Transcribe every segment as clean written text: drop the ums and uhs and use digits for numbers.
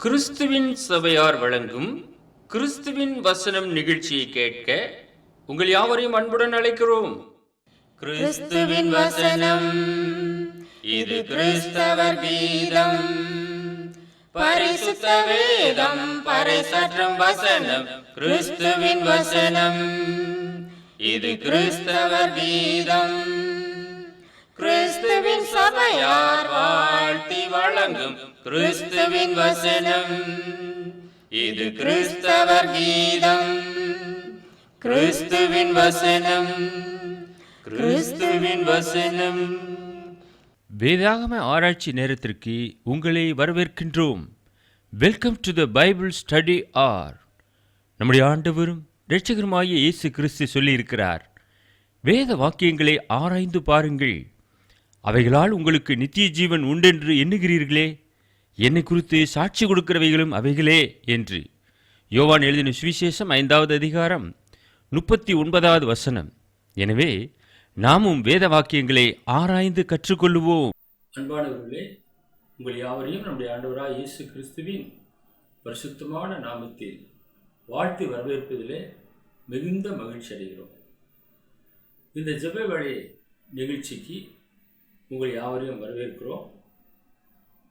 கிறிஸ்துவின் சபையார் வழங்கும் கிறிஸ்துவின் வசனம் நிகழ்ச்சியை கேட்க உங்கள் யாவரையும் அன்புடன் அழைக்கிறோம். கிறிஸ்துவின் வசனம், இது கிறிஸ்தவர் கீதம். பரிசுத்த வேதம் பறைசாற்றும் வசனம். கிறிஸ்துவின் வசனம், இது கிறிஸ்தவர் கீதம். கிறிஸ்துவின் சபையார் வாழ்த்தி வழங்கும் கிறிஸ்துவின் வசனம், இது கிறிஸ்தவர் கீதம். கிறிஸ்துவின் வசனம், கிறிஸ்துவின் வசனம். வேதாகம ஆராய்ச்சி நேரத்திற்கு உங்களை வரவேற்கின்றோம். Welcome to the Bible study R. நம்முடைய ஆண்டவரும் இரட்சகருமாகிய இயேசு கிறிஸ்து சொல்லியிருக்கிறார், வேத வாக்கியங்களை ஆராய்ந்து பாருங்கள், அவைகளால் உங்களுக்கு நித்திய ஜீவன் உண்டென்று எண்ணுகிறீர்களே, என்னை குறித்து சாட்சி கொடுக்கிறவைகளும் அவைகளே என்று. யோவான் எழுதின சுவிசேஷம் 5வது அதிகாரம் 39வது வசனம். எனவே நாமும் வேத வாக்கியங்களை ஆராய்ந்து கற்றுக்கொள்ளுவோம். அன்பானவர்களே, உங்கள் யாவரையும் நம்முடைய ஆண்டவராய் இயேசு கிறிஸ்துவின் பரிசுத்தமான நாமத்தில் வாழ்த்து வரவேற்பதிலே மிகுந்த மகிழ்ச்சி அடைகிறோம். இந்த ஜெப வேளை நிகழ்ச்சிக்கு உங்கள் யாவரையும் வரவேற்கிறோம்.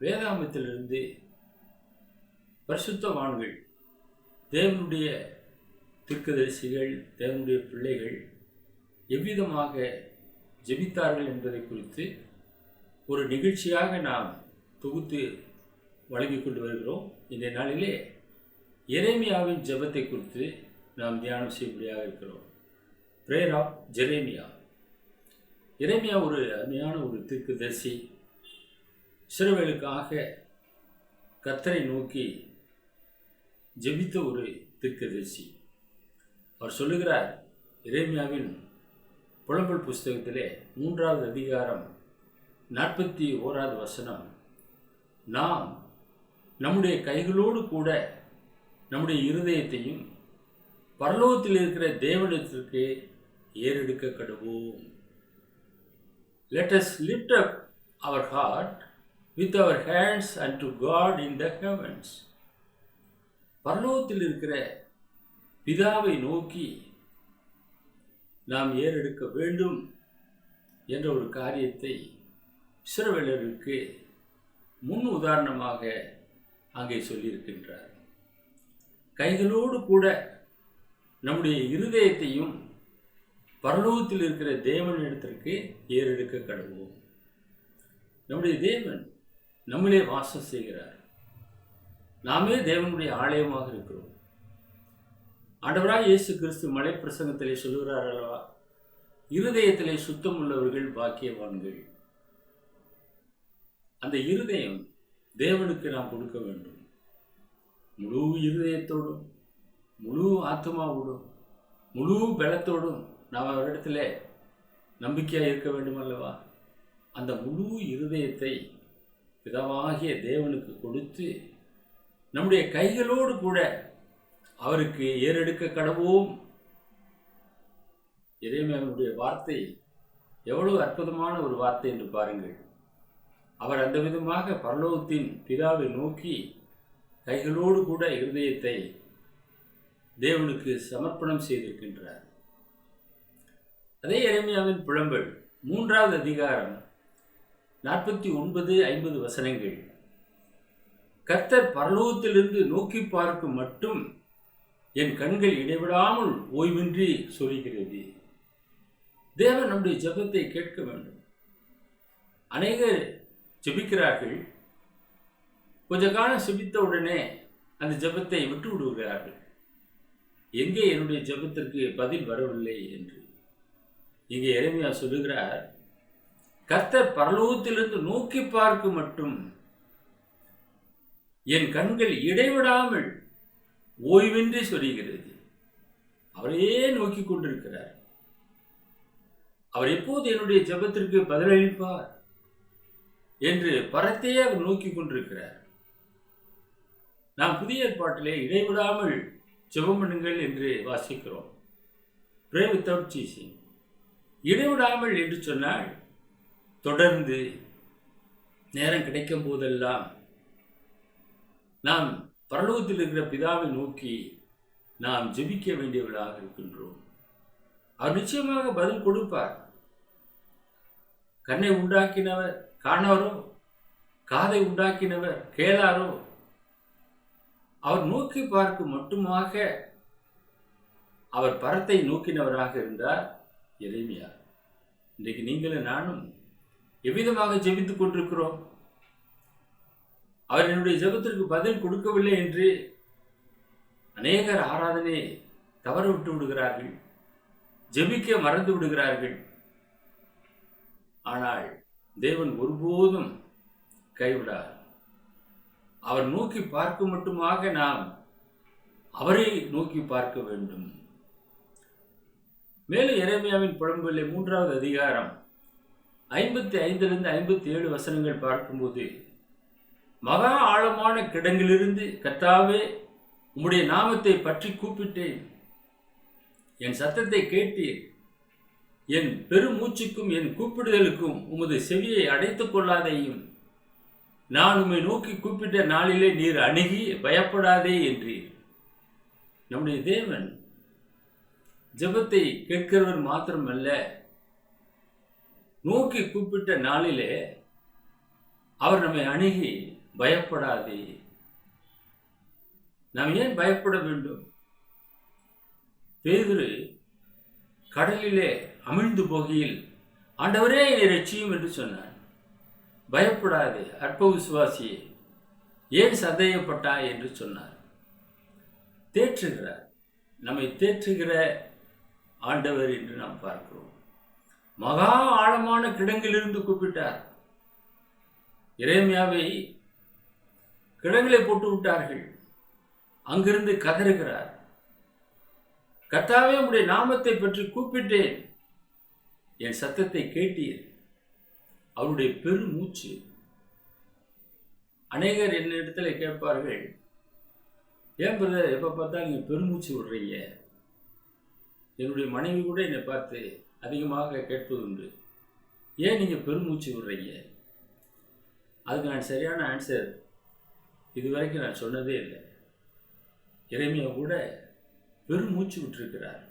வேதாகமத்திலிருந்து பரிசுத்தவான்கள், தேவனுடைய தீர்க்கதரிசிகள், தேவனுடைய பிள்ளைகள் எவ்விதமாக ஜெபித்தார்கள் என்பதை குறித்து ஒரு நிகழ்ச்சியாக நாம் தொகுத்து வழங்கிக் கொண்டு வருகிறோம். இந்த நாளிலே எரேமியாவின் ஜெபத்தை குறித்து நாம் தியானம் செய்யும்படியாக இருக்கிறோம். Prayer of Jeremiah. எரேமியா ஒரு அருமையான ஒரு தீர்க்கதரிசி. இஸ்ரவேலுக்காக கர்த்தரை நோக்கி ஜெபித்த ஒரு தீர்க்கதரிசி. அவர் சொல்லுகிறார், எரேமியாவின் புலம்பல் புஸ்தகத்திலே 3வது அதிகாரம் 41வது வசனம், நாம் நம்முடைய கைகளோடு கூட நம்முடைய இருதயத்தையும் பரலோகத்தில் இருக்கிற தேவனிடத்திற்கு ஏறெடுக்க கடவோம். Let us lift up our heart with our hands unto God in the heavens. பரலோகத்தில் இருக்கிற பிதாவை நோக்கி நாம் ஏறெடுக்க வேண்டும் என்ற ஒரு காரியத்தை இஸ்ரவேலருக்கு முன் உதாரணமாக அங்கே சொல்லியிருக்கின்றார். கைகளோடு கூட நம்முடைய இருதயத்தையும் பரலோகத்தில் இருக்கிற தேவனிடத்திற்கு ஏறெடுக்க கடவோம். நம்முடைய தேவன் நம்மளே வாசம் செய்கிறார். நாமே தேவனுடைய ஆலயமாக இருக்கிறோம். ஆண்டவராய் இயேசு கிறிஸ்து மலை பிரசங்கத்திலே சொல்லுகிறார் அல்லவா, இருதயத்திலே சுத்தம் உள்ளவர்கள் பாக்கியவான்கள். அந்த இருதயம் தேவனுக்கு நாம் கொடுக்க வேண்டும். முழு இருதயத்தோடும், முழு ஆத்மாவோடும், முழு பலத்தோடும் நாம் அவரிடத்துல நம்பிக்கையாக இருக்க வேண்டும் அல்லவா. அந்த முழு இருதயத்தை பிதாவாகிய தேவனுக்கு கொடுத்து நம்முடைய கைகளோடு கூட அவருக்கு ஏறெடுக்க கடவோம். எரேமியாவினுடைய வார்த்தை எவ்வளவு அற்புதமான ஒரு வார்த்தை என்று பாருங்கள். அவர் அந்த விதமாக பரலோகத்தின் பிதாவை நோக்கி கைகளோடு கூட இருதயத்தை தேவனுக்கு சமர்ப்பணம் செய்திருக்கின்றார். அதே எரேமியாவின் புலம்பல் 3வது அதிகாரம் 49-50 வசனங்கள், கர்த்தர் பரலோகத்திலிருந்து நோக்கி பார்க்கும் மட்டும் என் கண்கள் இடைவிடாமல் ஓய்வின்றி சொல்கிறது. தேவன் நம்முடைய ஜெபத்தை கேட்க வேண்டும். அநேகர் ஜெபிக்கிறார்கள், கொஞ்ச காலம் ஜெபித்த உடனே அந்த ஜெபத்தை விட்டு விடுகிறார்கள். எங்கே என்னுடைய ஜெபத்திற்கு பதில் வரவில்லை என்று. இங்கே எரேமியா சொல்லுகிறார், கர்த்தர் பரலோகத்திலிருந்து நோக்கி பார்க்கும் மட்டும் என் கண்கள் இடைவிடாமல் ஓய்வின்றி சொல்கிறது. அவரையே நோக்கி கொண்டிருக்கிறார். அவர் எப்போது என்னுடைய ஜெபத்திற்கு பதிலளிப்பார் என்று பரத்தையே அவர் நோக்கி கொண்டிருக்கிறார். நாம் புதிய ஏற்பாட்டிலே இடைவிடாமல் ஜெபம் பண்ணுங்கள் என்று வாசிக்கிறோம். Pray without ceasing. இடைவிடாமல் என்று சொன்னால் தொடர்ந்து நேரம் கிடைக்கும் போதெல்லாம் நாம் பரலோகத்தில் இருக்கிற பிதாவை நோக்கி நாம் ஜெபிக்க வேண்டியவர்களாக இருக்கின்றோம். அவர் நிச்சயமாக பதில் கொடுப்பார். கண்ணை உண்டாக்கினவர் காணாரோ, காதை உண்டாக்கினவர் கேளாரோ, அவர் நோக்கி பார்க்கும் மட்டுமாக அவர் பரத்தை நோக்கினவராக இருந்தார் எரேமியா. இன்றைக்கு நீங்களும் நானும் எவ்விதமாக ஜெபித்துக் கொண்டிருக்கிறோம்? அவர் என்னுடைய ஜெபத்திற்கு பதில் கொடுக்கவில்லை என்று அநேகர் ஆராதனை தவற விட்டு விடுகிறார்கள், ஜெபிக்க மறந்து விடுகிறார்கள். ஆனால் தேவன் ஒருபோதும் கைவிடார். அவர் நோக்கி பார்க்க மட்டுமாக நாம் அவரை நோக்கி பார்க்க வேண்டும். மேலும் எரேமியாவின் புலம்பலிலே 3வது அதிகாரம் 55 57 வசனங்கள் பார்க்கும்போது, மகா ஆழமான கிடங்கிலிருந்து கர்த்தாவே உம்முடைய நாமத்தை பற்றி கூப்பிட்டேன், என் சத்தத்தை கேட்டீர், என் பெருமூச்சுக்கும் என் கூப்பிடுதலுக்கும் உமது செவியை அடைத்துக் கொள்ளாதேயும், நான் உம்மை நோக்கி கூப்பிட்ட நாளிலே நீர் அணுகி பயப்படாதே என்றீர். நம்முடைய தேவன் ஜெபத்தை கேட்கிறவர் மாத்திரமல்ல, நோக்கி கூப்பிட்ட நாளிலே அவர் நம்மை அணுகி பயப்படாதே. நாம் ஏன் பயப்பட வேண்டும்? பேதுரு கடலிலே அமிழ்ந்து போகையில் ஆண்டவரே என்னை ரட்சியும் என்று சொன்னார். பயப்படாதே அற்ப விசுவாசியே, ஏன் சந்தேகப்பட்டாய் என்று சொன்னார். தேற்றுகிறார், நம்மை தேற்றுகிற ஆண்டவர் என்று நாம் பார்க்கிறோம். மகா ஆழமான கிடங்கிலிருந்து கூப்பிட்டார். எரேமியாவை கிடங்கிலே போட்டு விட்டார்கள், அங்கிருந்து கதறுகிறார். கர்த்தாவே உம்முடைய நாமத்தை பற்றி கூப்பிட்டேன், என் சத்தத்தை கேட்டீர். அவருடைய பெருமூச்சு. அநேகர் என்னிடத்துல கேட்பார்கள், ஏன் பிரதர் எப்போ பார்த்தாலும் நீங்கள் பெருமூச்சு விடுறீங்க? என்னுடைய மனைவி கூட என்னை பார்த்து அதிகமாக கேட்பது உண்டு, ஏன் நீங்கள் பெருமூச்சு விடுறீங்க? அதுக்கு நான் சரியான ஆன்சர் இதுவரைக்கும் நான் சொன்னதே இல்லை. எரேமியா கூட பெருமூச்சு விட்டிருக்கிறார்.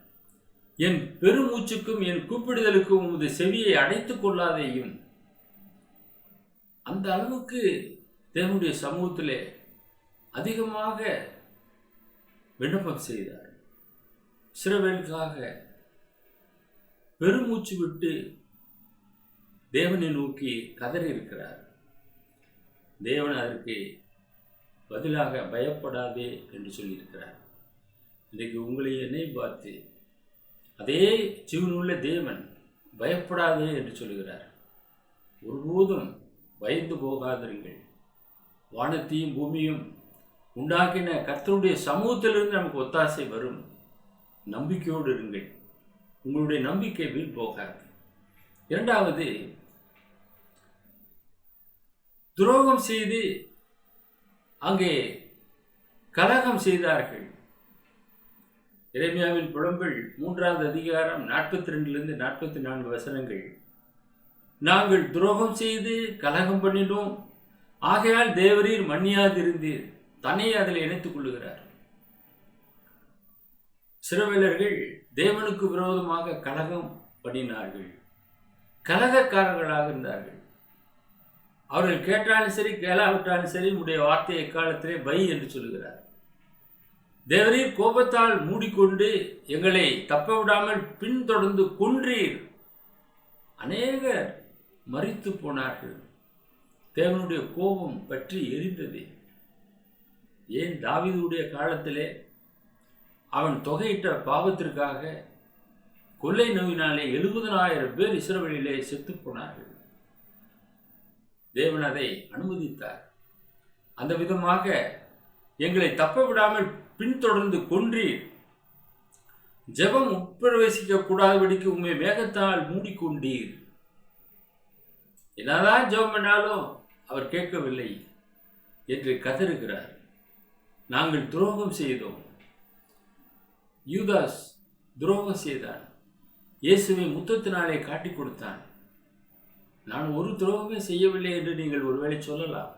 என் பெருமூச்சுக்கும் என் கூப்பிடுதலுக்கும் உமது செவியை அடைத்துக் கொள்ளாதேயும். அந்த அளவுக்கு தேவனுடைய சமூகத்திலே அதிகமாக விண்ணப்பம் செய்தார். இஸ்ரவேலுக்காக பெருமூச்சு விட்டு தேவனை நோக்கி கதறி இருக்கிறார். தேவன் அதற்கு பதிலாக பயப்படாதே என்று சொல்லியிருக்கிறார். இன்றைக்கு உங்களை என்னை பார்த்து அதே ஜீவனுள்ள தேவன் பயப்படாதே என்று சொல்லுகிறார். ஒருபோதும் பயந்து போகாதிருங்கள். வானத்தையும் பூமியும் உண்டாக்கின கர்த்தருடைய சமூகத்திலிருந்து நமக்கு ஒத்தாசை வரும். நம்பிக்கையோடு இருங்கள். உங்களுடைய நம்பிக்கை வீண் போகாது. இரண்டாவது, துரோகம் செய்து அங்கே கலகம் செய்தார்கள். எரேமியாவின் புலம்பல் 3வது அதிகாரம் 42 44 வசனங்கள். நாங்கள் துரோகம் செய்து கலகம் பண்ணினோம், ஆகையால் தேவரீர் மன்னியாதிருந்தீர். தன்னையே அதில் இணைத்துக் கொள்ளுகிறார். இஸ்ரவேலர்கள் தேவனுக்கு விரோதமாக கலகம் பண்ணினார்கள், கலகக்காரர்களாக இருந்தார்கள். அவர்கள் கேட்டாலும் சரி கேளாவிட்டாலும் சரி உடைய வார்த்தை எக்காலத்திலே வை என்று சொல்லுகிறார். தேவரீர் கோபத்தால் மூடிக்கொண்டு எங்களை தப்ப விடாமல் பின்தொடர்ந்து கொன்றீர். அநேகர் மரித்து போனார்கள். தேவனுடைய கோபம் பற்றி எரிந்தது. ஏன் தாவீதுடைய காலத்திலே அவன் தொகையிட்ட பாவத்திற்காக கொள்ளை நோயினாலே 70,000 பேர் இஸ்ரவேலிலே செத்து போனார்கள். தேவன் அதை அனுமதித்தார். அந்த விதமாக எங்களை தப்ப விடாமல் பின்தொடர்ந்து கொன்றீர். ஜெபம் உட்பிரவேசிக்க கூடாதபடிக்கு உண்மை மேகத்தால் மூடிக்கொண்டீர். என்னதான் ஜெபம் பண்ணாலும் அவர் கேட்கவில்லை என்று கதறுகிறார். நாங்கள் துரோகம் செய்தோம். யூதாஸ் துரோகம் செய்தான். இயேசுவை முத்தத்தினாலே காட்டிக் கொடுத்தான். நான் ஒரு துரோகமே செய்யவில்லை என்று நீங்கள் ஒருவேளை சொல்லலாம்.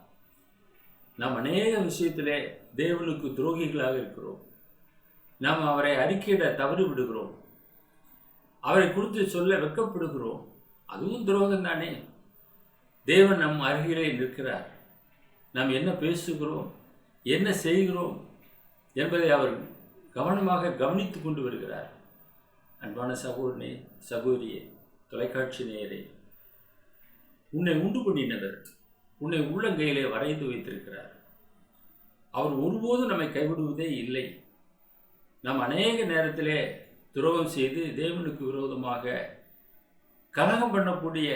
நாம் அநேக விஷயத்திலே தேவனுக்கு துரோகிகளாக இருக்கிறோம். நாம் அவரை அறிக்கையிட தவறி விடுகிறோம். அவரை குறித்து சொல்ல வெட்கப்படுகிறோம். அதுவும் துரோகம் தானே. தேவன் நம் அருகிலே நிற்கிறார். நாம் என்ன பேசுகிறோம், என்ன செய்கிறோம் என்பதை அவர் கவனமாக கவனித்து கொண்டு வருகிறார். அன்பான சகோதரனே, சகோதரியே, தொலைக்காட்சி நேயரே, உன்னை உண்டு பண்ணினவர் உன்னை உள்ளங்கையிலே வரைந்து வைத்திருக்கிறார். அவர் ஒருபோதும் நம்மை கைவிடுவதே இல்லை. நாம் அநேக நேரத்திலே துரோகம் செய்து தேவனுக்கு விரோதமாக கலகம் பண்ணக்கூடிய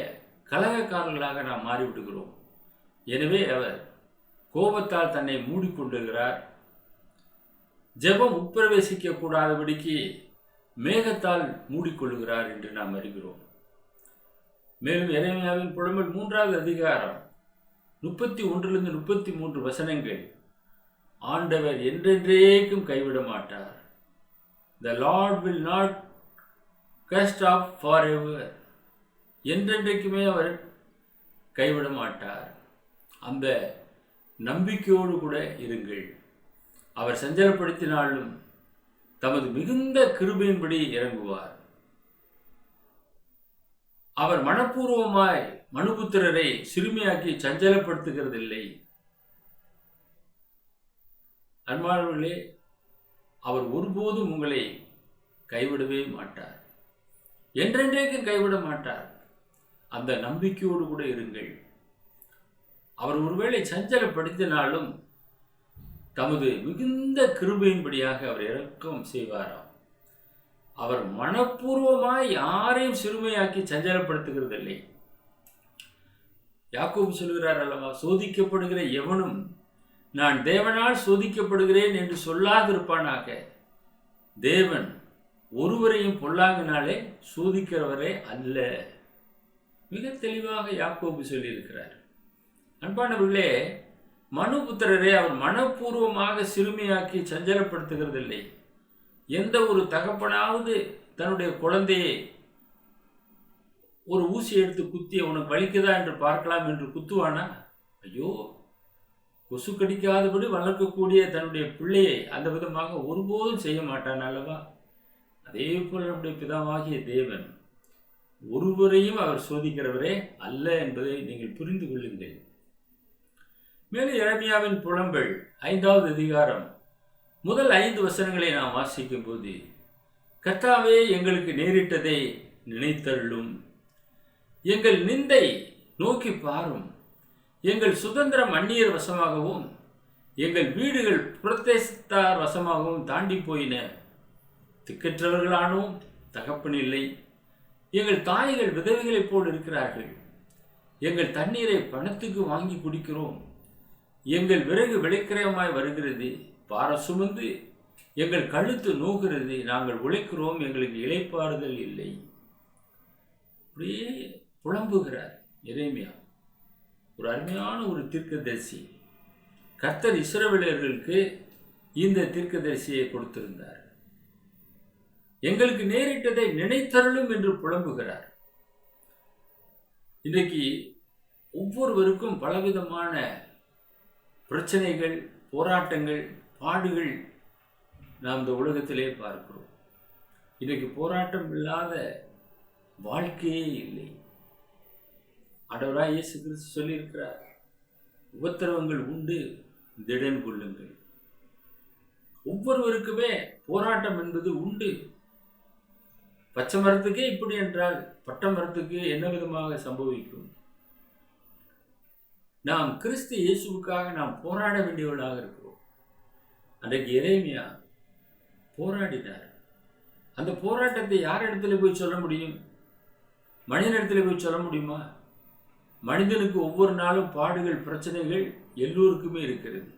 கலகக்காரர்களாக நாம் மாறிவிடுகிறோம். எனவே அவர் கோபத்தால் தன்னை மூடிக்கொண்டிருக்கிறார். ஜெபம் உட்பிரவேசிக்க கூடாதபடிக்கு மேகத்தால் மூடிக்கொள்ளுகிறார் என்று நாம் அறிகிறோம். மேலும் எரேமியாவின் புலம்பல் 3வது அதிகாரம் 31 33 வசனங்கள், ஆண்டவர் என்றென்றைக்கும் கைவிட மாட்டார். The Lord will not cast off forever. என்றென்றைக்குமே அவர் கைவிட மாட்டார். அந்த நம்பிக்கையோடு கூட இருங்கள். அவர் சஞ்சலப்படுத்தினாலும் தமது மிகுந்த கிருபையின்படி இறங்குவார். அவர் மனப்பூர்வமாய் மனுபுத்திரரை சிறுமியாக்கி சஞ்சலப்படுத்துகிறதில்லை. அன்பானவர்களே, அவர் ஒருபோதும் உங்களை கைவிடவே மாட்டார். என்றென்றைக்கும் கைவிட மாட்டார். அந்த நம்பிக்கையோடு கூட இருங்கள். அவர் ஒருவேளை சஞ்சலப்படுத்தினாலும் தமது மிகுந்த கிருபையின்படியாக அவர் இரக்கம் செய்வாராம். அவர் மனப்பூர்வமாய் யாரையும் சிறுமையாக்கி சஞ்சலப்படுத்துகிறதில்லை. யாக்கோபு சொல்கிறார் அல்லவா, சோதிக்கப்படுகிற எவனும் நான் தேவனால் சோதிக்கப்படுகிறேன் என்று சொல்லாதிருப்பானாக. தேவன் ஒருவரையும் பொல்லாங்கினாலே சோதிக்கிறவரே அல்ல. மிக தெளிவாக யாக்கோபு சொல்லியிருக்கிறார். அன்பானவர்களே, மனுபுத்திரரை அவர் மனப்பூர்வமாக சிறுமியாக்கி சஞ்சலப்படுத்துகிறதில்லை. எந்த ஒரு தகப்பனாவது தன்னுடைய குழந்தையை ஒரு ஊசி எடுத்து குத்தி உனக்கு வலிக்குதா என்று பார்க்கலாம் என்று குத்துவானா? ஐயோ, கொசு கடிக்காதபடி வளர்க்கக்கூடிய தன்னுடைய பிள்ளையை அந்த விதமாக ஒருபோதும் செய்ய மாட்டான் அல்லவா? அதே போல் நம்முடைய பிதாவாகிய தேவன் ஒருவரையும் அவர் சோதிக்கிறவரே அல்ல என்பதை நீங்கள் புரிந்து கொள்ளுங்கள். மேலும் எரேமியாவின் புலம்பல் 5வது அதிகாரம் முதல் 5 வசனங்களை நாம் வாசிக்கும் போது, கர்த்தாவே எங்களுக்கு நேரிட்டதை நினைத்தருளும், எங்கள் நிந்தை நோக்கி பாரும், எங்கள் சுதந்திரம் அந்நியர் வசமாகவும் எங்கள் வீடுகள் புரதேசத்தார் வசமாகவும் தாண்டி போயின. திக்கற்றவர்களானோம், தகப்பன் இல்லை. எங்கள் தாய்கள் விதவைகளைப் போல் இருக்கிறார்கள். எங்கள் தண்ணீரை பணத்துக்கு வாங்கி குடிக்கிறோம். எங்கள் விறகு விளைக்கிரயமாய் வருகிறது. பாரம் சுமந்து எங்கள் கழுத்து நோகிறது. நாங்கள் உழைக்கிறோம், எங்களுக்கு இளைப்பாறுதல் இல்லை. அப்படியே புலம்புகிறார் எரேமியா. ஒரு அருமையான ஒரு தீர்க்கதரிசி. கர்த்தர் இஸ்ரவேலர்களுக்கு இந்த தீர்க்கதரிசியை கொடுத்திருந்தார். எங்களுக்கு நேரிட்டதை நினைத்தருளும் என்று புலம்புகிறார். இன்றைக்கு ஒவ்வொருவருக்கும் பலவிதமான பிரச்சனைகள், போராட்டங்கள், பாடுகள் நாம் இந்த உலகத்திலே பார்க்கிறோம். இன்றைக்கு போராட்டம் இல்லாத வாழ்க்கையே இல்லை. ஆண்டவராய் இயேசு கிறிஸ்து சொல்லியிருக்கிறார், உபத்திரவங்கள் உண்டு, திடன் கொள்ளுங்கள். ஒவ்வொருவருக்குமே போராட்டம் என்பது உண்டு. பச்சை மரத்துக்கே இப்படி என்றால் பட்ட மரத்துக்கு என்ன விதமாக சம்பவிக்கும்? நாம் கிறிஸ்து இயேசுவுக்காக நாம் போராட வேண்டியவர்களாக இருக்கிறோம். அன்றைக்கு எரேமியா போராடினார். அந்த போராட்டத்தை யார் இடத்துல போய் சொல்ல முடியும்? மனிதனிடத்துல போய் சொல்ல முடியுமா? மனிதனுக்கு ஒவ்வொரு நாளும் பாடுகள், பிரச்சனைகள் எல்லோருக்குமே இருக்கிறது.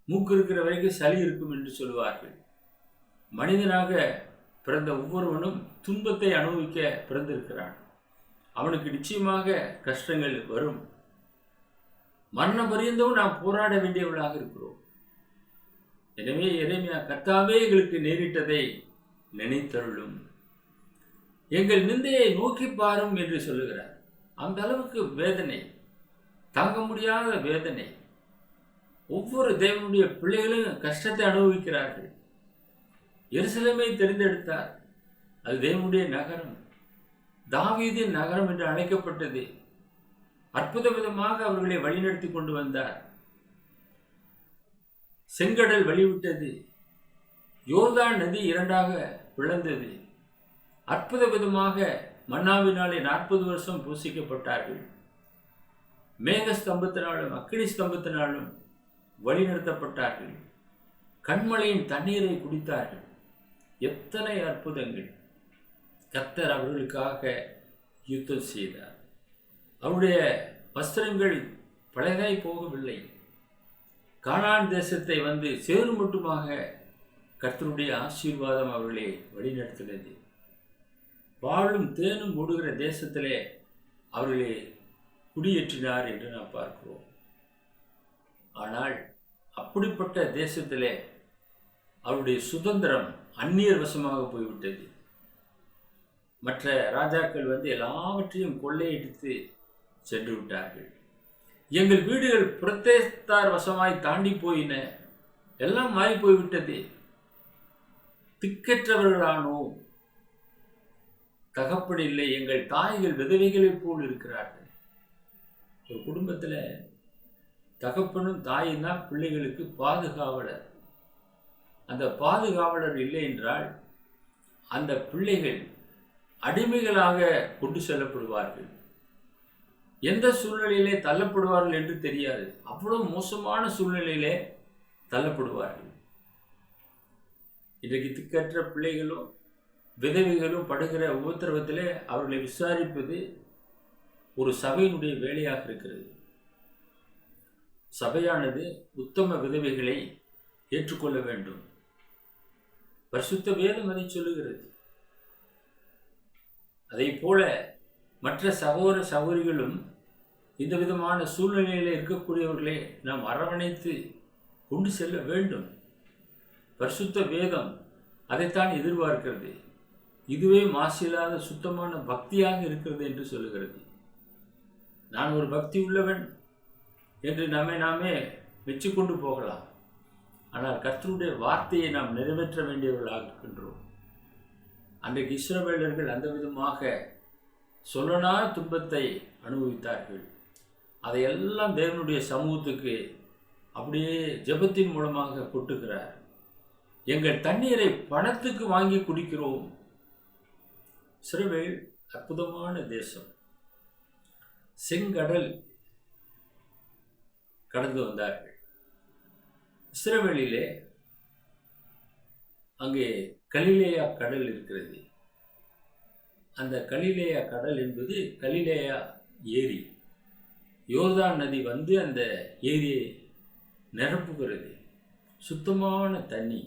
மூக்கு இருக்கிற வரைக்கும் சளி இருக்கும் என்று சொல்வார்கள். மனிதனாக பிறந்த ஒவ்வொருவனும் துன்பத்தை அனுபவிக்க பிறந்திருக்கிறான். அவனுக்கு நிச்சயமாக கஷ்டங்கள் வரும். மரணம் பரியந்தவும் நாம் போராட வேண்டியவர்களாக இருக்கிறோம். எனவே எரேமியா, கர்த்தாவே எங்களுக்கு நேரிட்டதை நினைத்தருளும், எங்கள் நிந்தையை நோக்கி பாரும் என்று சொல்லுகிறார். அந்த அளவுக்கு வேதனை. தாங்க முடியாத வேதனை. ஒவ்வொரு தேவனுடைய பிள்ளைகளும் கஷ்டத்தை அனுபவிக்கிறார்கள். எருசலேமை தெரிந்தெடுத்தார். அது தேவனுடைய நகரம், தாவீதின் நகரம் என்று அழைக்கப்பட்டது. அற்புத விதமாக அவர்களை வழிநடத்தி கொண்டு வந்தார். செங்கடல் வழிவிட்டது. யோர்தான் நதி இரண்டாக பிளந்தது. அற்புத விதமாக மன்னாவினாலே 40 வருஷம் பூசிக்கப்பட்டார்கள். மேக ஸ்தம்பத்தினாலும் அக்கினி ஸ்தம்பத்தினாலும் வழிநடத்தப்பட்டார்கள். கண்மலையின் தண்ணீரை குடித்தார்கள். எத்தனை அற்புதங்கள்! கர்த்தர் அவர்களுக்காக யுத்தம் செய்தார். அவருடைய வஸ்திரங்கள் பழையதாய் போகவில்லை. கானான் தேசத்தை வந்து சேரும் மட்டுமாக கர்த்தருடைய ஆசீர்வாதம் அவர்களை வழிநடத்தினது. வாழும் தேனும் ஓடுகிற தேசத்திலே அவர்களை குடியேற்றினார் என்று நாம் பார்க்கிறோம். ஆனால் அப்படிப்பட்ட தேசத்திலே அவருடைய சுதந்திரம் அந்நியர் வசமாக போய்விட்டது. மற்ற ராஜாக்கள் வந்து எல்லாவற்றையும் கொள்ளையடித்து சென்று விட்டார்கள். எங்கள் வீடுகள் புறத்தேசத்தார் வசமாய் தாண்டி போயின, எல்லாம் மாறி போய்விட்டது, திக்கற்றவர்களானோம், தகப்பன் இல்லை, எங்கள் தாய்கள் விதவைகளைப் போல் இருக்கிறார்கள். ஒரு குடும்பத்தில் தகப்பனும் தாயும் தான் பிள்ளைகளுக்கு பாதுகாவலர். அந்த பாதுகாவலர் இல்லை என்றால் அந்த பிள்ளைகள் அடிமைகளாக கொண்டு செல்லப்படுவார்கள். எந்த சூழ்நிலையிலே தள்ளப்படுவார்கள் என்று தெரியாது. அவ்வளவு மோசமான சூழ்நிலையிலே தள்ளப்படுவார்கள். இன்றைக்கு திக்கற்ற பிள்ளைகளும் விதவைகளும் படுகிற உபத்திரவத்திலே அவர்களை விசாரிப்பது ஒரு சபையினுடைய வேலையாக இருக்கிறது. சபையானது உத்தம விதவைகளை ஏற்றுக்கொள்ள வேண்டும். பரிசுத்த வேதம் அதை சொல்லுகிறது. அதை போல மற்ற சகோதர சகோதரிகளும் இந்த விதமான சூழ்நிலையில் இருக்கக்கூடியவர்களை நாம் அரவணைத்து கொண்டு செல்ல வேண்டும். பரிசுத்த வேதம் அதைத்தான் எதிர்பார்க்கிறது. இதுவே மாசில்லாத சுத்தமான பக்தியாக இருக்கிறது என்று சொல்லுகிறது. நான் ஒரு பக்தி உள்ளவன் என்று நாமே மெச்சிக்கொண்டு போகலாம். ஆனால் கர்த்தருடைய வார்த்தையை நாம் நிறைவேற்ற வேண்டியவர்களாக இருக்கின்றோம். அன்றைக்கு இஸ்ரவேலர்கள் அந்த விதமாக சொல்லனா துன்பத்தை அனுபவித்தார்கள். அதையெல்லாம் தேவனுடைய சமூகத்துக்கு அப்படியே ஜெபத்தின் மூலமாக கொட்டுகிறார். எங்கள் தண்ணீரை பணத்துக்கு வாங்கி குடிக்கிறோம். இஸ்ரவேல் அற்புதமான தேசம். செங்கடல் கடந்து வந்தார்கள். இஸ்ரவேலிலே அங்கே கலிலேயா கடல் இருக்கிறது. அந்த கலிலேயா கடல் என்பது கலிலேயா ஏரி. யோர்தான் நதி வந்து அந்த ஏரியை நிரப்புகிறது. சுத்தமான தண்ணி.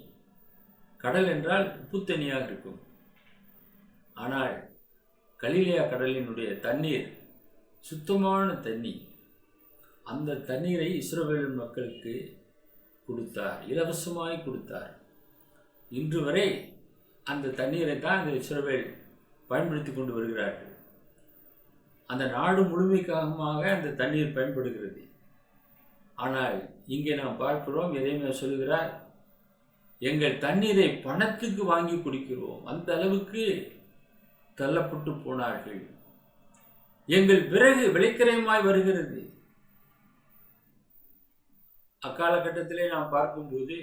கடல் என்றால் உப்பு தண்ணியாக இருக்கும். ஆனால் கலிலேயா கடலினுடைய தண்ணீர் சுத்தமான தண்ணி. அந்த தண்ணீரை இஸ்ரவேல் மக்களுக்கு கொடுத்தார், இலவசமாய் கொடுத்தார். இன்று வரை அந்த தண்ணீரை தான் அந்த இஸ்ரவேல் பயன்படுத்தி கொண்டு வருகிறார்கள். அந்த நாடு முழுமைக்காக அந்த தண்ணீர் பயன்படுகிறது. ஆனால் இங்கே நாம் பார்க்கிறோம், எதையுமே சொல்லுகிறார், எங்கள் தண்ணீரை பணத்துக்கு வாங்கி குடிக்கிறோம். அந்த அளவுக்கு தள்ளப்பட்டு போனார்கள். எங்கள் விறகு விலைக்கிரயமாய் வருகிறது. அக்காலகட்டத்திலே நாம் பார்க்கும்போது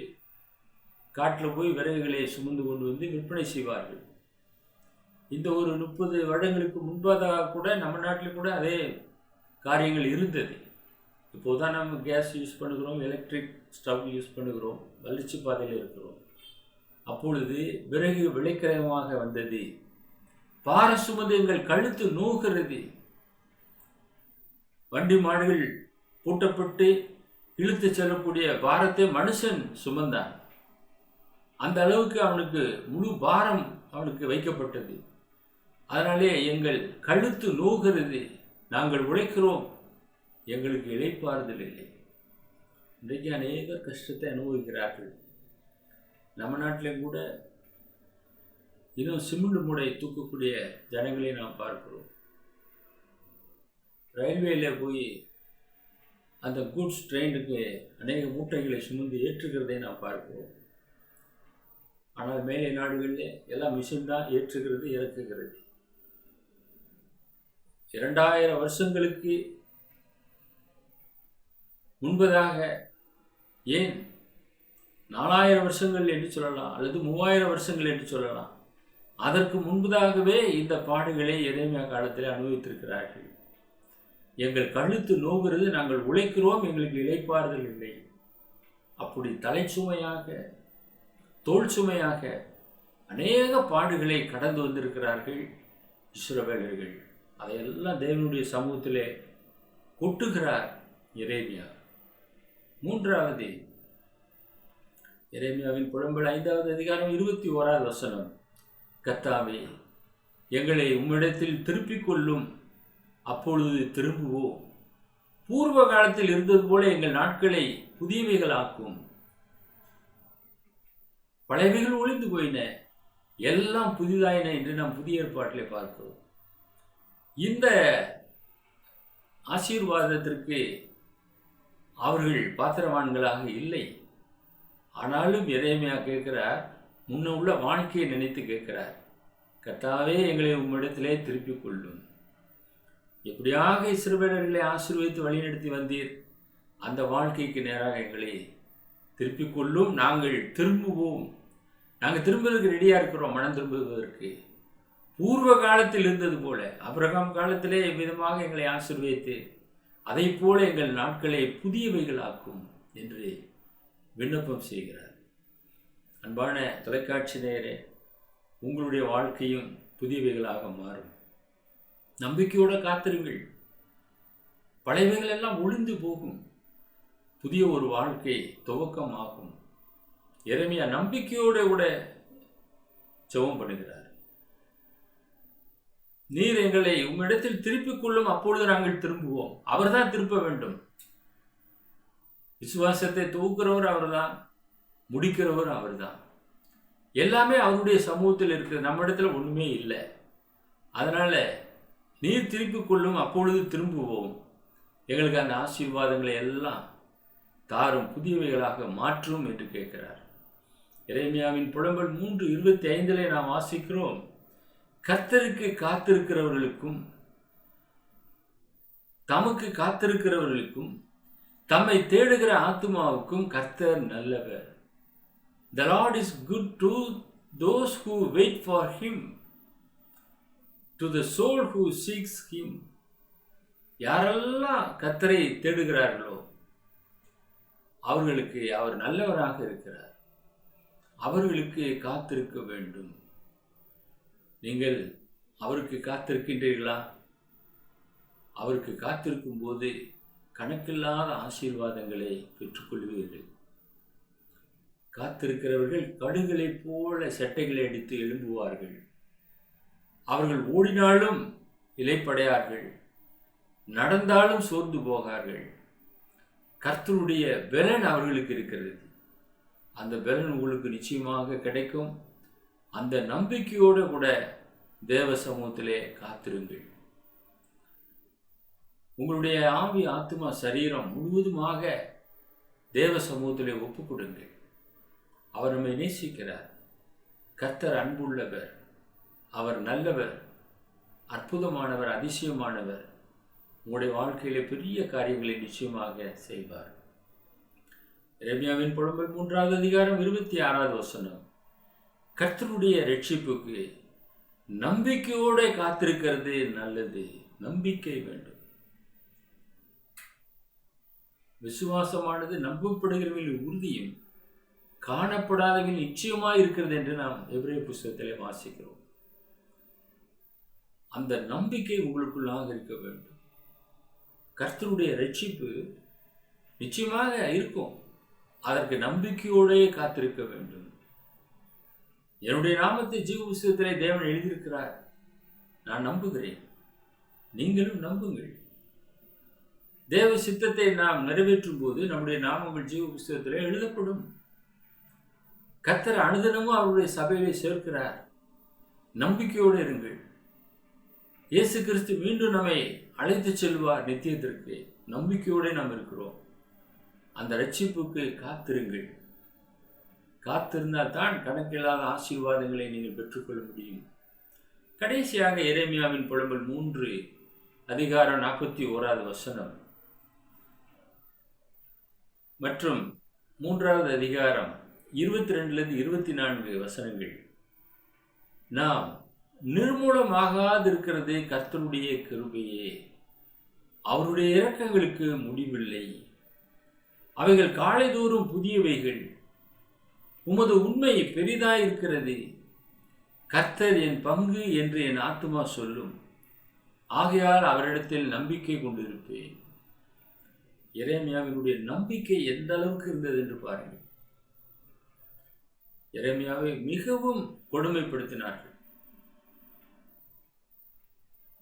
காட்டில் போய் விறகுகளை சுமந்து கொண்டு வந்து விற்பனை செய்வார்கள். இந்த ஒரு 30 வருடங்களுக்கு முன்பதாக கூட நம்ம நாட்டில் கூட அதே காரியங்கள் இருந்தது. இப்போதான் நம்ம கேஸ் யூஸ் பண்ணுகிறோம், எலக்ட்ரிக் ஸ்டவ் யூஸ் பண்ணுகிறோம், வளர்ச்சி பாதையில் இருக்கிறோம். அப்பொழுது விறகு விலைக்கிரயமாக வந்தது. பார சுமந்து எங்கள் கழுத்து நோகிறது. வண்டி மாடுகள் பூட்டப்பட்டு இழுத்து செல்லக்கூடிய பாரத்தை மனுஷன் சுமந்தான். அந்த அளவுக்கு அவனுக்கு முழு பாரம் அவனுக்கு வைக்கப்பட்டது. அதனாலே எங்கள் கழுத்து நோகிறது, நாங்கள் உழைக்கிறோம், எங்களுக்கு இளைப்பாறுதல் இல்லை. இன்றைக்கு அநேகர் கஷ்டத்தை அனுபவிக்கிறார்கள். நம்ம நாட்டிலும் கூட இன்னும் சிமெண்ட் மூடை தூக்கக்கூடிய ஜனங்களை நாம் பார்க்கிறோம். ரயில்வேல போய் அந்த கூட்ஸ் ட்ரெயினுக்கு அநேக மூட்டைகளை சுமந்து ஏற்றுகிறதை நாம் பார்க்கிறோம். ஆனால் மேலை நாடுகளில் எல்லாம் மிஷின் தான் ஏற்றுகிறது, இறக்குகிறது. 2000 வருஷங்களுக்கு முன்பதாக, ஏன் 4000 வருஷங்கள் என்று சொல்லலாம், அல்லது 3000 வருஷங்கள் என்று சொல்லலாம், அதற்கு முன்பதாகவே இந்த பாடுகளை எரேமியா காலத்தில் அனுபவித்திருக்கிறார்கள். எங்கள் கழுத்து நோகிறது, நாங்கள் உழைக்கிறோம், எங்களுக்கு இளைப்பாறுதல் இல்லை. அப்படி தலைச்சுமையாக, தோல் சுமையாக அநேக பாடுகளை கடந்து வந்திருக்கிறார்கள் இஸ்ரவேலர்கள். அதையெல்லாம் தேவனுடைய சமூகத்திலே கொட்டுகிறார் எரேமியா. மூன்றாவது, எரேமியாவின் புலம்பல் 5வது அதிகாரம் 21வது வசனம். கர்த்தாவே, எங்களை உம்மிடத்தில் திருப்பிக் கொள்ளும், அப்பொழுது திரும்புவோம். பூர்வ காலத்தில் இருந்தது போல எங்கள் நாட்களை புதியவைகளாக்கும். பழையவைகள் ஒளிந்து போயின, எல்லாம் புதிதாயின என்று நாம் புதிய ஏற்பாட்டிலே பார்க்கிறோம். இந்த ஆசீர்வாதத்திற்கு அவர்கள் பாத்திரவான்களாக இல்லை. ஆனாலும் எரேமியா கேட்கிறார், முன்ன உள்ள வாழ்க்கையை நினைத்து கேட்கிறார். கர்த்தாவே, எங்களை உம்மிடத்திலே திருப்பிக் கொள்ளும். எப்படியாக இஸ்ரவேலர்களை ஆசீர்வதித்து வழிநடத்தி வந்தீர், அந்த வாழ்க்கைக்கு நேராக எங்களை திருப்பிக் கொள்ளும். நாங்கள் திரும்புவோம். நாங்கள் திரும்புவதற்கு ரெடியாக இருக்கிறோம், மனம் திரும்புவதற்கு. பூர்வ காலத்தில் இருந்தது போல, ஆபிரகாம் காலத்திலே விதமாக எங்களை ஆசீர்வதித்து அதை போல எங்கள் நாட்களை புதியவைகளாக்கும் என்று விண்ணப்பம் செய்கிறார். அன்பான தொலைக்காட்சி நேயரே, உங்களுடைய வாழ்க்கையும் புதியவைகளாக மாறும். நம்பிக்கையோடு காத்திருங்கள். பழையவைகள் எல்லாம் ஒளிந்து போகும், புதிய ஒரு வாழ்க்கை துவக்கமாகும். எரேமியா நம்பிக்கையோடு கூட ஜெபம் பண்ணுகிறார். நீர் எங்களை உம்மிடத்தில் திருப்பிக் கொள்ளும், அப்பொழுது நாங்கள் திரும்புவோம். அவர் தான் திருப்ப வேண்டும். விசுவாசத்தை துவக்கிறவர் அவர்தான், முடிக்கிறவர் அவர்தான். எல்லாமே அவருடைய சமூகத்தில் இருக்குது, நம்ம இடத்துல ஒன்றுமே இல்லை. அதனால நீர் திருப்பிக் கொள்ளும், அப்பொழுது திரும்புவோம். எங்களுக்கு அந்த ஆசீர்வாதங்களை எல்லாம் தாரும், புதியவைகளாக மாற்றும் என்று கேட்கிறார். எரேமியாவின் புலம்பல் 3:25 நாம் வாசிக்கிறோம். கர்த்தருக்கு காத்திருக்கிறவர்களுக்கும் தமக்கு காத்திருக்கிறவர்களுக்கும் தம்மை தேடுகிற ஆத்துமாவுக்கும் கர்த்தர் நல்லவர். The Lord is good to those who wait for him, to the soul who seeks him. யாரெல்லாம் கர்த்தரை தேடுகிறார்களோ அவர்களுக்கு அவர் நல்லவராக இருக்கிறார். அவர்களுக்கு காத்திருக்க வேண்டும். நீங்கள் அவருக்கு காத்திருக்கின்றீர்களா? அவருக்கு காத்திருக்கும் போது கணக்கில்லாத ஆசீர்வாதங்களை பெற்றுக்கொள்வீர்கள். காத்திருக்கிறவர்கள் கடுகளைப் போல செட்டைகளை அடித்து எழும்புவார்கள். அவர்கள் ஓடினாலும் இளைப்படையார்கள், நடந்தாலும் சோர்ந்து போகார்கள். கர்த்தருடைய பலன் அவர்களுக்கு இருக்கிறது. அந்த பலன் உங்களுக்கு நிச்சயமாக கிடைக்கும். அந்த நம்பிக்கையோடு கூட தேவ சமூகத்திலே காத்திருங்கள். உங்களுடைய ஆவி, ஆத்மா, சரீரம் முழுவதுமாக தேவ சமூகத்திலே ஒப்புக் கொடுங்கள். அவர் நம்மை நேசிக்கிறார். கர்த்தர் அன்புள்ளவர், அவர் நல்லவர், அற்புதமானவர், அதிசயமானவர். உங்களுடைய வாழ்க்கையிலே பெரிய காரியங்களை நிச்சயமாக செய்வார். எரேமியாவின் புலம்பல் 3வது அதிகாரம் 26வது வசனம். கர்த்தருடைய ரட்சிப்புக்கு நம்பிக்கையோடு காத்திருக்கிறது நல்லது. நம்பிக்கை வேண்டும். விசுவாசமானது நம்பப்படுகிறவர்களின் உறுதியும் காணப்படாதவர்கள் நிச்சயமாய் இருக்கிறது என்று நாம் எபிரேய புத்தகத்திலே வாசிக்கிறோம். அந்த நம்பிக்கை உங்களுக்குள்ளாக இருக்க வேண்டும். கர்த்தருடைய ரட்சிப்பு நிச்சயமாக இருக்கும். அதற்கு நம்பிக்கையோடே காத்திருக்க வேண்டும். என்னுடைய நாமத்தை ஜீவ புத்தகத்திலே தேவன் எழுதியிருக்கிறார். நான் நம்புகிறேன், நீங்களும் நம்புங்கள். தேவ சித்தத்தை நாம் நிறைவேற்றும் போது நம்முடைய நாமங்கள் ஜீவ புத்தகத்திலே எழுதப்படும். கர்த்தர் அனுதினமும் அவருடைய சபையிலே சேர்க்கிறார். நம்பிக்கையோடு இருங்கள். இயேசு கிறிஸ்து மீண்டும் நம்மை அழைத்து செல்வார் நித்தியத்திற்கு. நம்பிக்கையோடு நாம் இருக்கிறோம். அந்த ரட்சிப்புக்கு காத்திருங்கள். காத்திருந்தால் தான் கணக்கில்லாத ஆசீர்வாதங்களை நீங்கள் பெற்றுக்கொள்ள முடியும். கடைசியாக எரேமியாவின் புலம்பல் 3 அதிகாரம் 41வது வசனம் மற்றும் 3வது அதிகாரம் 22லிருந்து 24 வசனங்கள். நாம் நிர்மூலமாகாதிருக்கிறது கர்த்தருடைய கிருபையே, அவருடைய இரக்கங்களுக்கு முடிவில்லை, அவைகள் காலைதோறும் புதியவைகள், உமது உண்மை பெரிதாயிருக்கிறது, கர்த்தர் என் பங்கு என்று என் ஆத்துமா சொல்லும், ஆகையால் அவரிடத்தில் நம்பிக்கை கொண்டிருப்பேன். எரேமியாவினுடைய நம்பிக்கை எந்த அளவுக்கு இருந்தது என்று பாருங்கள். எரேமியாவை மிகவும் கொடுமைப்படுத்தினார்கள்.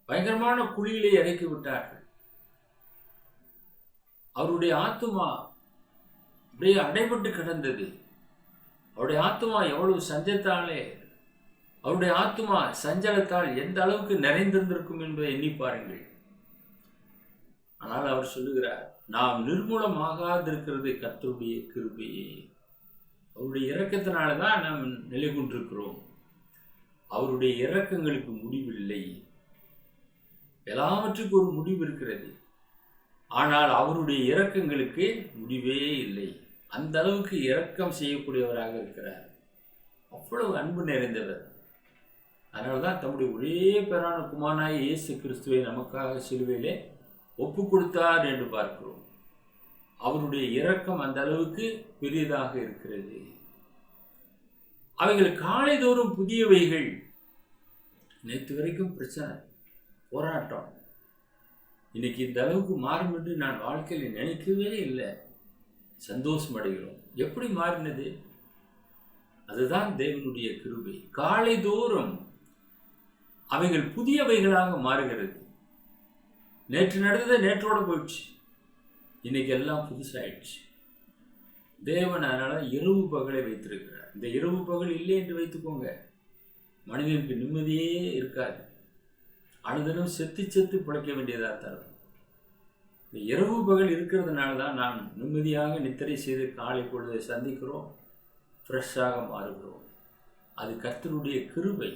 பயங்கரமான குழியிலே இறக்கி விட்டார்கள். அவருடைய ஆத்துமா அப்படியே அடைபட்டு கிடந்தது. அவருடைய ஆத்துமா எவ்வளவு அவருடைய ஆத்துமா சஞ்சலத்தால் எந்த அளவுக்கு நிறைந்திருந்திருக்கும் என்பதை எண்ணி பாருங்கள். ஆனால் அவர் சொல்லுகிறார், நாம் நிர்மூலமாகாதிருக்கிறது கர்த்தருடைய கிருபையே, அவருடைய இரக்கத்தினால்தான் நாம் நிலை கொண்டிருக்கிறோம். அவருடைய இரக்கங்களுக்கு முடிவில்லை. எல்லாவற்றுக்கும் ஒரு முடிவு இருக்கிறது, ஆனால் அவருடைய இரக்கங்களுக்கு முடிவே இல்லை. அந்த அளவுக்கு இரக்கம் செய்யக்கூடியவராக இருக்கிறார். அவ்வளவு அன்பு நிறைந்தவர். அதனால்தான் தம்முடைய ஒரே பேரான குமாரனாய இயேசு கிறிஸ்துவை நமக்காக சிலுவையிலே ஒப்பு கொடுத்தார் என்று பார்க்கிறோம். அவருடைய இரக்கம் அந்த அளவுக்கு பெரியதாக இருக்கிறது. அவைகள் காலைதோறும் புதியவைகள். நேற்று வரைக்கும் பிரச்சனை, போராட்டம், இன்னைக்கு இந்த அளவுக்கு மாறும் என்று நான் வாழ்க்கையில் நினைக்கவே இல்லை. சந்தோஷம் அடைகிறோம். எப்படி மாறினது? அதுதான் தேவனுடைய கிருபை. காலைதோறும் அவைகள் புதியவைகளாக மாறுகிறது. நேற்று நடந்ததை நேற்றோட போயிடுச்சு, இன்னைக்கு எல்லாம் புதுசாயிடுச்சு. தேவன் அதனால இரவு பகலை வைத்திருக்கிறார். இந்த இரவு பகல் இல்லை என்று வைத்துக்கோங்க, மனிதனுக்கு நிம்மதியே இருக்காது. அனுதினம் செத்து பிழைக்க வேண்டியதாக தரும். இந்த இரவு பகல் இருக்கிறதுனால தான் நாம் நிம்மதியாக நித்திரை செய்து காலை பொழுதை சந்திக்கிறோம், ஃப்ரெஷ்ஷாக மாறுகிறோம். அது கர்த்தருடைய கிருபை.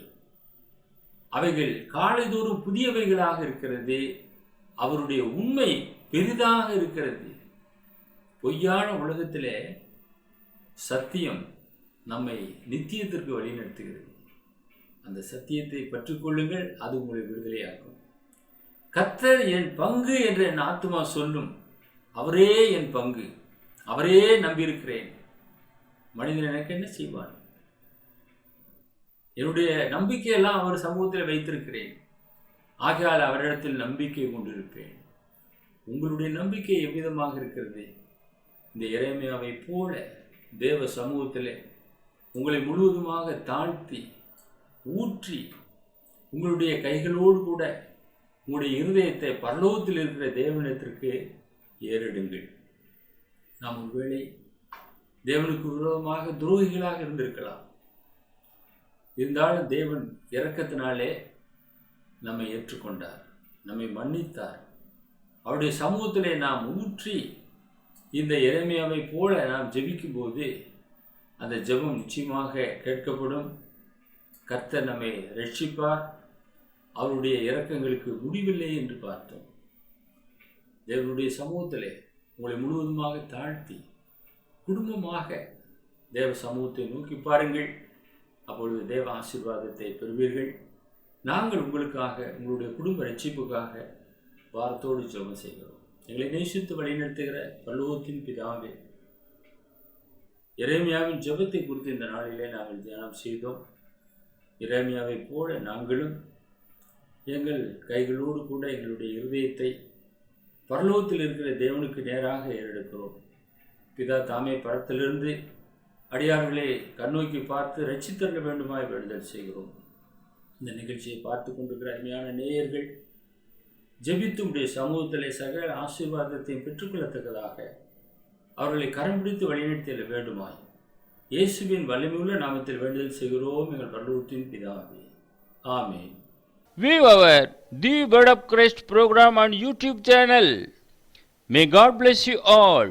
அவைகள் காலைதோறும் புதியவைகளாக இருக்கிறது. அவருடைய உண்மை பெரிதாக இருக்கிறது. பொய்யான உலகத்திலே சத்தியம் நம்மை நித்தியத்திற்கு வழிநடத்துகிறது. அந்த சத்தியத்தை பற்றிக்கொள்ளுங்கள், அது உங்களை விடுதலையாக்கும். கர்த்தர் என் பங்கு என்று என் ஆத்துமா சொல்லும். அவரே என் பங்கு, அவரே நம்பியிருக்கிறேன். மனிதன் எனக்கு என்ன செய்வான்? என்னுடைய நம்பிக்கையெல்லாம் அவர் சமூகத்தில் வைத்திருக்கிறேன். ஆகையால் அவரிடத்தில் நம்பிக்கை கொண்டிருப்பேன். உங்களுடைய நம்பிக்கை எவ்விதமாக இருக்கிறது? இந்த எரேமியாவை போல தேவ சமூகத்திலே உங்களை முழுவதுமாக தாழ்த்தி ஊற்றி உங்களுடைய கைகளோடு கூட உங்களுடைய இருதயத்தை பரலோகத்தில் இருக்கிற தேவனிடத்திற்கு ஏறிடுங்கள். நாம் ஒருவேளை தேவனுக்கு விரோதமாக துரோகிகளாக இருந்திருக்கலாம். இருந்தாலும் தேவன் இரக்கத்தினாலே நம்மை ஏற்றுக்கொண்டார், நம்மை மன்னித்தார். அவருடைய சமூகத்திலே நாம் ஊற்றி இந்த எரேமியாவை போல நாம் ஜெபிக்கும் போது அந்த ஜெபம் நிச்சயமாக கேட்கப்படும். கர்த்தர் நம்மை ரட்சிப்பார். அவருடைய இரக்கங்களுக்கு முடிவில்லை என்று பார்த்தோம். தேவனுடைய சமூகத்திலே உங்களை முழுவதுமாக தாழ்த்தி குடும்பமாக தேவ சமூகத்தை நோக்கி பாருங்கள். அப்பொழுது தேவ ஆசீர்வாதத்தை பெறுவீர்கள். நாங்கள் உங்களுக்காக, உங்களுடைய குடும்ப ரட்சிப்புக்காக வாரத்தோடு ஜெபம் செய்கிறோம். எங்களை நேசித்து வழிநடத்துகிற பரலோகத்தின் பிதாவே, எரேமியாவின் ஜெபத்தை குறித்து இந்த நாளிலே நாங்கள் தியானம் செய்தோம். எரேமியாவை போல நாங்களும் எங்கள் கைகளோடு கூட எங்களுடைய இருதயத்தை பரலோகத்தில் இருக்கிற தேவனுக்கு நேராக ஏறெடுக்கிறோம். பிதா தாமே பரத்திலிருந்து அடியார்களை கண்ணோக்கி பார்த்து ரட்சித்தர வேண்டுமாய் வேண்டுதல் செய்கிறோம். இந்த நிகழ்ச்சியை பார்த்து கொண்டிருக்கிற அருமையான நேயர்கள் ஜெபித்து உடைய சமூகத்திலே சகல ஆசீர்வாதத்தையும் பெற்றுக்கொள்ளத்தக்கதாக அவர்களை கரம் பிடித்து வழிநடத்திட வேண்டுமாய் இயேசுவின் வல்லமையுள்ள நாமத்தில் வேண்டுதல் செய்கிறோம் எங்கள் பரலோகத்தின் பிதாவே. ஆமென். View our The Word of Christ program on YouTube channel. May God bless you all.